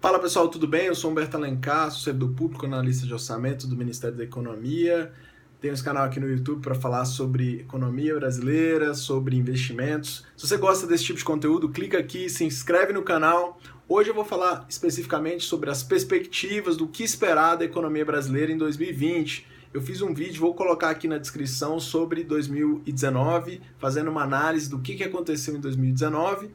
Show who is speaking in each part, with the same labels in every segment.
Speaker 1: Fala pessoal, tudo bem? Eu sou Humberto Alencar, sou servidor público, analista de orçamento do Ministério da Economia. Tenho esse canal aqui no YouTube para falar sobre economia brasileira, sobre investimentos. Se você gosta desse tipo de conteúdo, clica aqui, se inscreve no canal. Hoje eu vou falar especificamente sobre as perspectivas do que esperar da economia brasileira em 2020. Eu fiz um vídeo, vou colocar aqui na descrição, sobre 2019, fazendo uma análise do que aconteceu em 2019.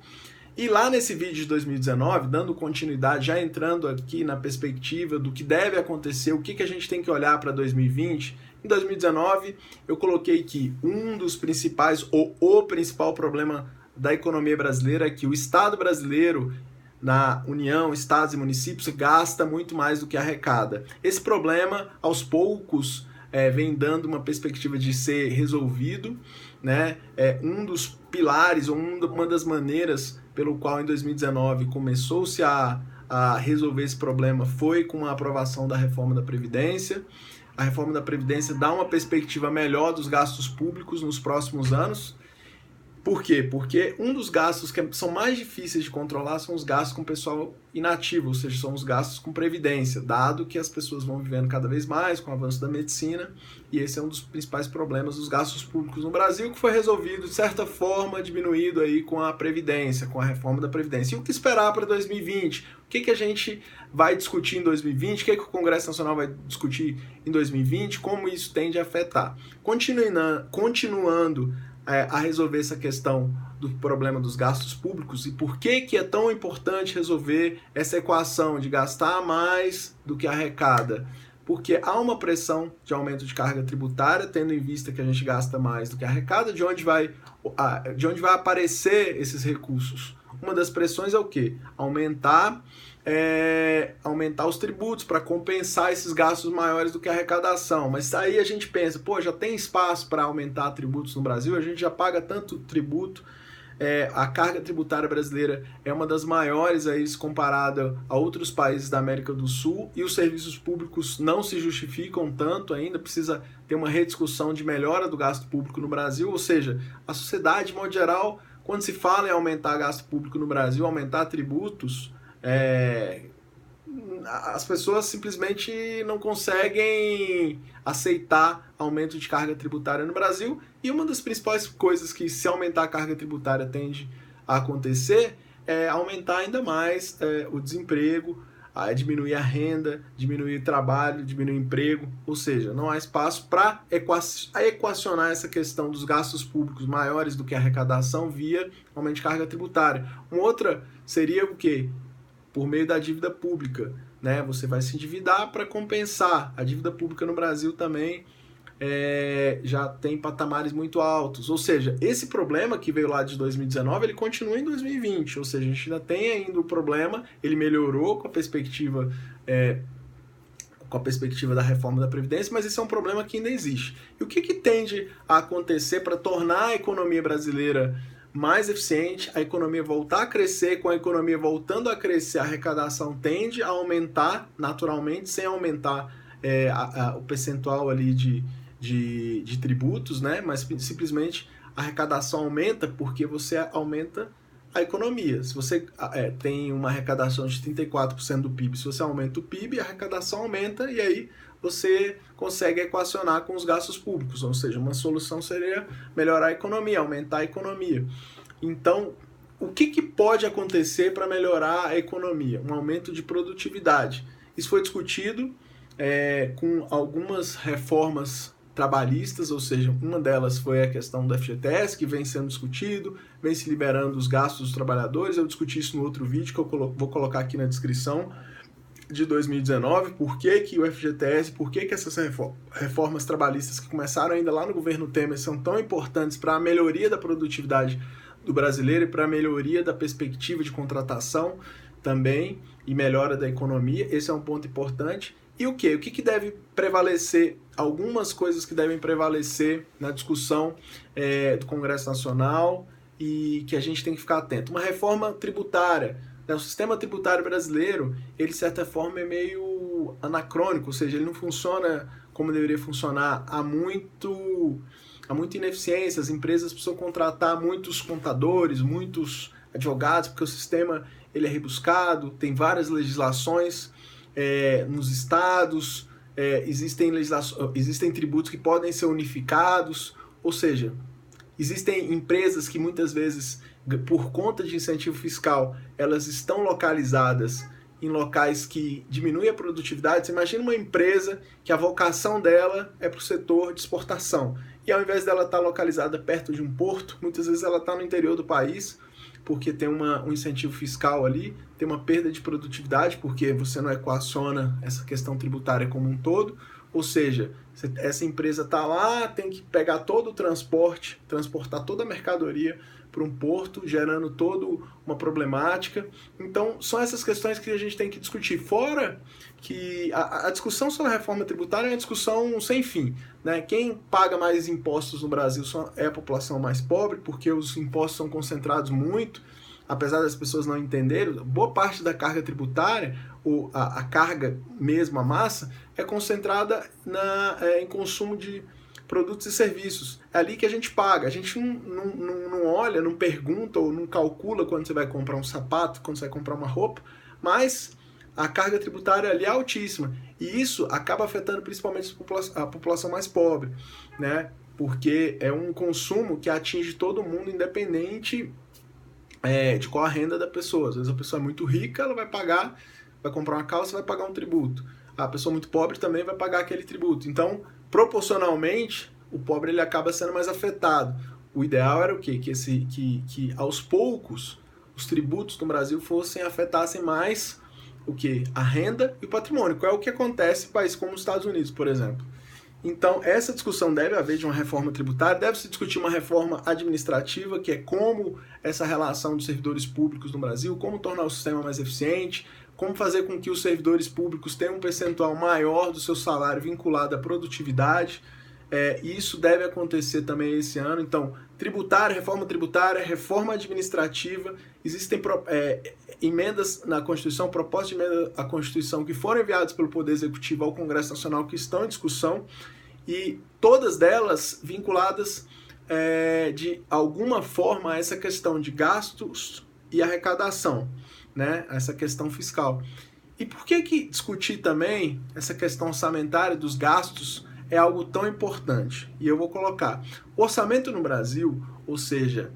Speaker 1: E lá nesse vídeo de 2019, dando continuidade, já entrando aqui na perspectiva do que deve acontecer, o que a gente tem que olhar para 2020, em 2019 eu coloquei que um dos principais, ou o principal problema da economia brasileira é que o Estado brasileiro, na União, estados e municípios, gasta muito mais do que arrecada. Esse problema, aos poucos, vem dando uma perspectiva de ser resolvido, né? Um dos pilares, ou uma das maneiras pelo qual em 2019 começou-se a resolver esse problema foi com a aprovação da reforma da Previdência. A reforma da Previdência dá uma perspectiva melhor dos gastos públicos nos próximos anos. Por quê? Porque um dos gastos que são mais difíceis de controlar são os gastos com pessoal inativo, ou seja, são os gastos com previdência, dado que as pessoas vão vivendo cada vez mais com o avanço da medicina, e esse é um dos principais problemas dos gastos públicos no Brasil, que foi resolvido, de certa forma, diminuído aí com a Previdência, com a reforma da Previdência. E o que esperar para 2020? O que a gente vai discutir em 2020? O que o Congresso Nacional vai discutir em 2020? Como isso tende a afetar? Continuando a resolver essa questão do problema dos gastos públicos e por que é tão importante resolver essa equação de gastar mais do que arrecada. Porque há uma pressão de aumento de carga tributária, tendo em vista que a gente gasta mais do que arrecada, de onde vai aparecer esses recursos. Uma das pressões é o quê? Aumentar os tributos para compensar esses gastos maiores do que a arrecadação. Mas aí a gente pensa, já tem espaço para aumentar tributos no Brasil, a gente já paga tanto tributo, a carga tributária brasileira é uma das maiores aí, comparada a outros países da América do Sul, e os serviços públicos não se justificam tanto ainda, precisa ter uma rediscussão de melhora do gasto público no Brasil, ou seja, a sociedade, de modo geral, quando se fala em aumentar gasto público no Brasil, aumentar tributos, as pessoas simplesmente não conseguem aceitar aumento de carga tributária no Brasil, e uma das principais coisas que, se aumentar a carga tributária, tende a acontecer é aumentar ainda mais o desemprego, diminuir a renda, diminuir o trabalho, diminuir o emprego, ou seja, não há espaço para equacionar essa questão dos gastos públicos maiores do que a arrecadação via aumento de carga tributária. Uma outra seria o quê? Por meio da dívida pública, né? Você vai se endividar para compensar. A dívida pública no Brasil também já tem patamares muito altos. Ou seja, esse problema que veio lá de 2019, ele continua em 2020. Ou seja, a gente ainda tem ainda o problema, ele melhorou com a perspectiva da reforma da Previdência, mas esse é um problema que ainda existe. E o que tende a acontecer para tornar a economia brasileira mais eficiente, a economia voltar a crescer? Com a economia voltando a crescer, a arrecadação tende a aumentar naturalmente, sem aumentar o percentual ali de tributos, né? Mas simplesmente a arrecadação aumenta porque você aumenta a economia. Se você tem uma arrecadação de 34% do PIB, se você aumenta o PIB, a arrecadação aumenta, e aí você consegue equacionar com os gastos públicos, ou seja, uma solução seria melhorar a economia, aumentar a economia. Então, o que pode acontecer para melhorar a economia? Um aumento de produtividade. Isso foi discutido com algumas reformas trabalhistas, ou seja, uma delas foi a questão do FGTS, que vem sendo discutido, vem se liberando os gastos dos trabalhadores. Eu discuti isso no outro vídeo, que eu vou colocar aqui na descrição, de 2019, por que o FGTS, por que essas reformas trabalhistas que começaram ainda lá no governo Temer são tão importantes para a melhoria da produtividade do brasileiro e para a melhoria da perspectiva de contratação também, e melhora da economia. Esse é um ponto importante. E o que? O que deve prevalecer? Algumas coisas que devem prevalecer na discussão do Congresso Nacional e que a gente tem que ficar atento. Uma reforma tributária. O sistema tributário brasileiro, ele de certa forma é meio anacrônico, ou seja, ele não funciona como deveria funcionar. Há muita ineficiência, as empresas precisam contratar muitos contadores, muitos advogados, porque o sistema ele é rebuscado, tem várias legislações nos estados, existem tributos que podem ser unificados, ou seja, existem empresas que muitas vezes, por conta de incentivo fiscal, elas estão localizadas em locais que diminuem a produtividade. Você imagina uma empresa que a vocação dela é para o setor de exportação. E ao invés dela estar localizada perto de um porto, muitas vezes ela está no interior do país, porque tem um incentivo fiscal ali, tem uma perda de produtividade, porque você não equaciona essa questão tributária como um todo. Ou seja, essa empresa está lá, tem que pegar todo o transporte, transportar toda a mercadoria para um porto, gerando toda uma problemática. Então, são essas questões que a gente tem que discutir. Fora que a discussão sobre a reforma tributária é uma discussão sem fim, né? Quem paga mais impostos no Brasil é a população mais pobre, porque os impostos são concentrados muito, apesar das pessoas não entenderem, boa parte da carga tributária, ou a carga mesmo, a massa, é concentrada em consumo de produtos e serviços. É ali que a gente paga. A gente não olha, não pergunta ou não calcula quando você vai comprar um sapato, quando você vai comprar uma roupa, mas a carga tributária ali é altíssima. E isso acaba afetando principalmente a população mais pobre, né? Porque é um consumo que atinge todo mundo, independente de qual a renda da pessoa. Às vezes a pessoa é muito rica, ela vai comprar uma calça, vai pagar um tributo. A pessoa muito pobre também vai pagar aquele tributo. Então, proporcionalmente, o pobre ele acaba sendo mais afetado. O ideal era o quê? Que aos poucos os tributos no Brasil afetassem mais o quê? A renda e o patrimônio, que é o que acontece em países como os Estados Unidos, por exemplo. Então, essa discussão deve haver de uma reforma tributária, deve-se discutir uma reforma administrativa, que é como essa relação dos servidores públicos no Brasil, como tornar o sistema mais eficiente, como fazer com que os servidores públicos tenham um percentual maior do seu salário vinculado à produtividade. Isso deve acontecer também esse ano. Então, reforma administrativa, existem emendas na Constituição, propostas de emenda à Constituição que foram enviadas pelo Poder Executivo ao Congresso Nacional que estão em discussão, e todas delas vinculadas de alguma forma a essa questão de gastos e arrecadação, né? Essa questão fiscal. E por que discutir também essa questão orçamentária dos gastos é algo tão importante? E eu vou colocar o orçamento no Brasil, ou seja,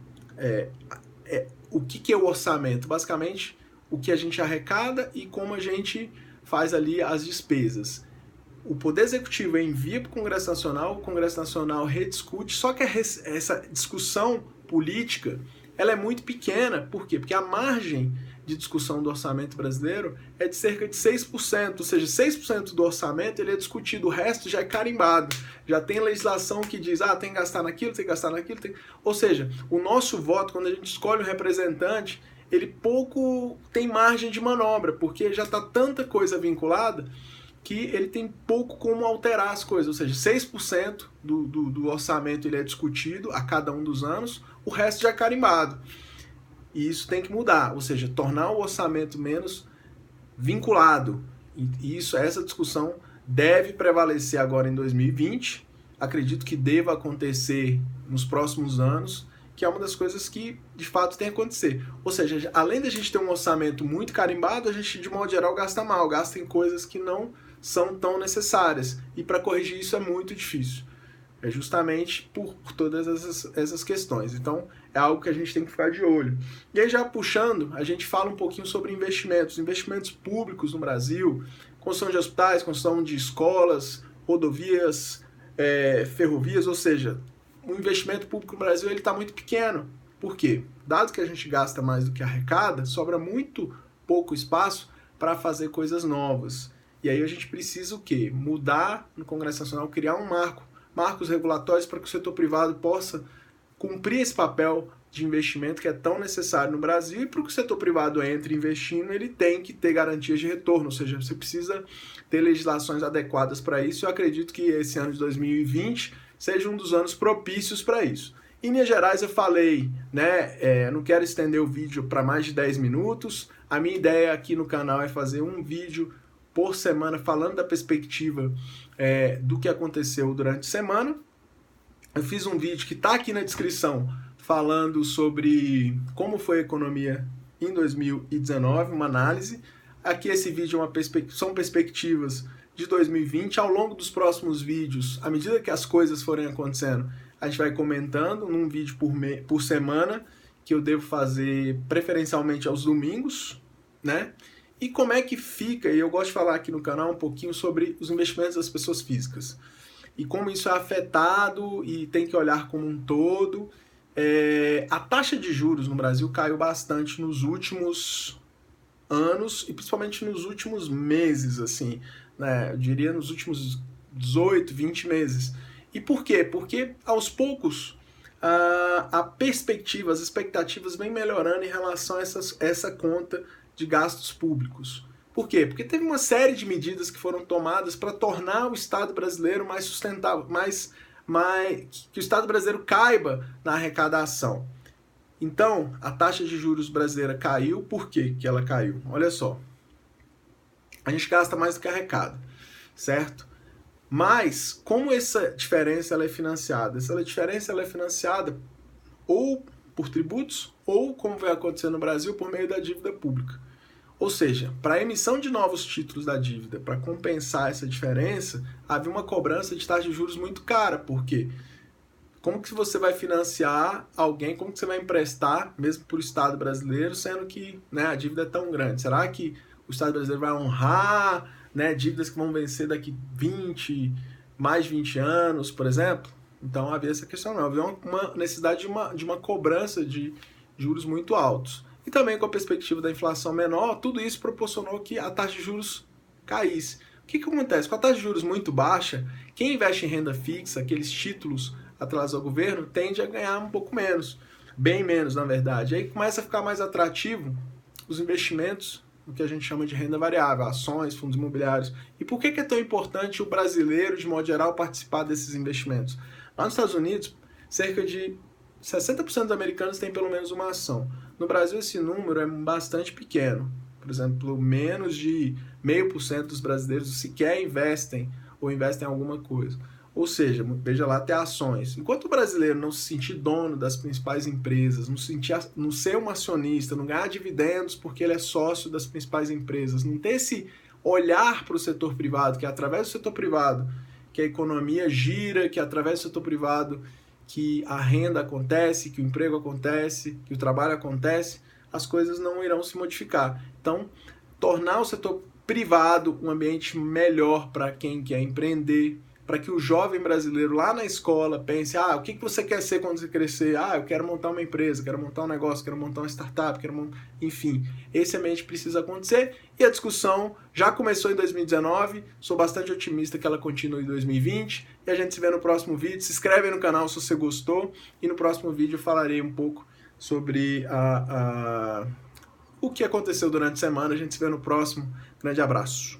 Speaker 1: o que é o orçamento? Basicamente, o que a gente arrecada e como a gente faz ali as despesas. O Poder Executivo envia para o Congresso Nacional rediscute, só que essa discussão política ela é muito pequena. Por quê? Porque a margem de discussão do orçamento brasileiro é de cerca de 6%, ou seja, 6% do orçamento ele é discutido, o resto já é carimbado, já tem legislação que diz, tem que gastar naquilo, tem que gastar naquilo, ou seja, o nosso voto, quando a gente escolhe um representante, ele pouco tem margem de manobra, porque já está tanta coisa vinculada que ele tem pouco como alterar as coisas, ou seja, 6% do orçamento ele é discutido a cada um dos anos, o resto já é carimbado. E isso tem que mudar, ou seja, tornar o orçamento menos vinculado. E essa discussão deve prevalecer agora em 2020, acredito que deva acontecer nos próximos anos, que é uma das coisas que de fato tem que acontecer. Ou seja, além da gente ter um orçamento muito carimbado, a gente de modo geral gasta mal, gasta em coisas que não são tão necessárias. E para corrigir isso é muito difícil. É justamente por todas essas questões. Então, é algo que a gente tem que ficar de olho. E aí, já puxando, a gente fala um pouquinho sobre investimentos públicos no Brasil, construção de hospitais, construção de escolas, rodovias, ferrovias, ou seja, o investimento público no Brasil está muito pequeno. Por quê? Dado que a gente gasta mais do que arrecada, sobra muito pouco espaço para fazer coisas novas. E aí a gente precisa o quê? Mudar no Congresso Nacional, criar marcos regulatórios para que o setor privado possa cumprir esse papel de investimento que é tão necessário no Brasil, e para que o setor privado entre investindo, ele tem que ter garantias de retorno, ou seja, você precisa ter legislações adequadas para isso. Eu acredito que esse ano de 2020 seja um dos anos propícios para isso. Em linhas gerais eu falei, né, não quero estender o vídeo para mais de 10 minutos, a minha ideia aqui no canal é fazer um vídeo por semana falando da perspectiva do que aconteceu durante a semana. Eu fiz um vídeo que está aqui na descrição falando sobre como foi a economia em 2019, uma análise. Aqui esse vídeo são perspectivas de 2020. Ao longo dos próximos vídeos, à medida que as coisas forem acontecendo, a gente vai comentando num vídeo por semana, que eu devo fazer preferencialmente aos domingos, né? E como é que fica, e eu gosto de falar aqui no canal um pouquinho sobre os investimentos das pessoas físicas. E como isso é afetado e tem que olhar como um todo. A taxa de juros no Brasil caiu bastante nos últimos anos e principalmente nos últimos meses, assim, né? Eu diria nos últimos 18, 20 meses. E por quê? Porque aos poucos a perspectiva, as expectativas vêm melhorando em relação a essa conta de gastos públicos. Por quê? Porque teve uma série de medidas que foram tomadas para tornar o Estado brasileiro mais sustentável, que o Estado brasileiro caiba na arrecadação. Então, a taxa de juros brasileira caiu. Por quê que ela caiu? Olha só. A gente gasta mais do que arrecada, certo? Mas, como essa diferença ela é financiada? Essa diferença ela é financiada ou por tributos ou, como vai acontecer no Brasil, por meio da dívida pública. Ou seja, para a emissão de novos títulos da dívida, para compensar essa diferença, havia uma cobrança de taxa de juros muito cara. Por quê? Como que você vai financiar alguém, como que você vai emprestar, mesmo para o Estado brasileiro, sendo que, né, a dívida é tão grande? Será que o Estado brasileiro vai honrar, né, dívidas que vão vencer daqui mais de 20 anos, por exemplo? Então havia essa questão, havia uma necessidade de uma cobrança de juros muito altos. E também com a perspectiva da inflação menor, tudo isso proporcionou que a taxa de juros caísse. O que acontece? Com a taxa de juros muito baixa, quem investe em renda fixa, aqueles títulos atrelados ao governo, tende a ganhar um pouco menos, bem menos na verdade. Aí começa a ficar mais atrativo os investimentos, o que a gente chama de renda variável, ações, fundos imobiliários. E por que é tão importante o brasileiro, de modo geral, participar desses investimentos? Lá nos Estados Unidos, cerca de 60% dos americanos têm pelo menos uma ação. No Brasil, esse número é bastante pequeno. Por exemplo, menos de 0,5% dos brasileiros sequer investem ou investem em alguma coisa. Ou seja, veja lá, ter ações. Enquanto o brasileiro não se sentir dono das principais empresas, não ser um acionista, não ganhar dividendos porque ele é sócio das principais empresas, não ter esse olhar para o setor privado, que é através do setor privado que a economia gira, que é através do setor privado que a renda acontece, que o emprego acontece, que o trabalho acontece, as coisas não irão se modificar. Então, tornar o setor privado um ambiente melhor para quem quer empreender, para que o jovem brasileiro lá na escola pense, o que você quer ser quando você crescer? Eu quero montar uma empresa, quero montar um negócio, quero montar uma startup, enfim, esse ambiente precisa acontecer e a discussão já começou em 2019, sou bastante otimista que ela continue em 2020 e a gente se vê no próximo vídeo. Se inscreve aí no canal se você gostou e no próximo vídeo eu falarei um pouco sobre o que aconteceu durante a semana. A gente se vê no próximo. Grande abraço.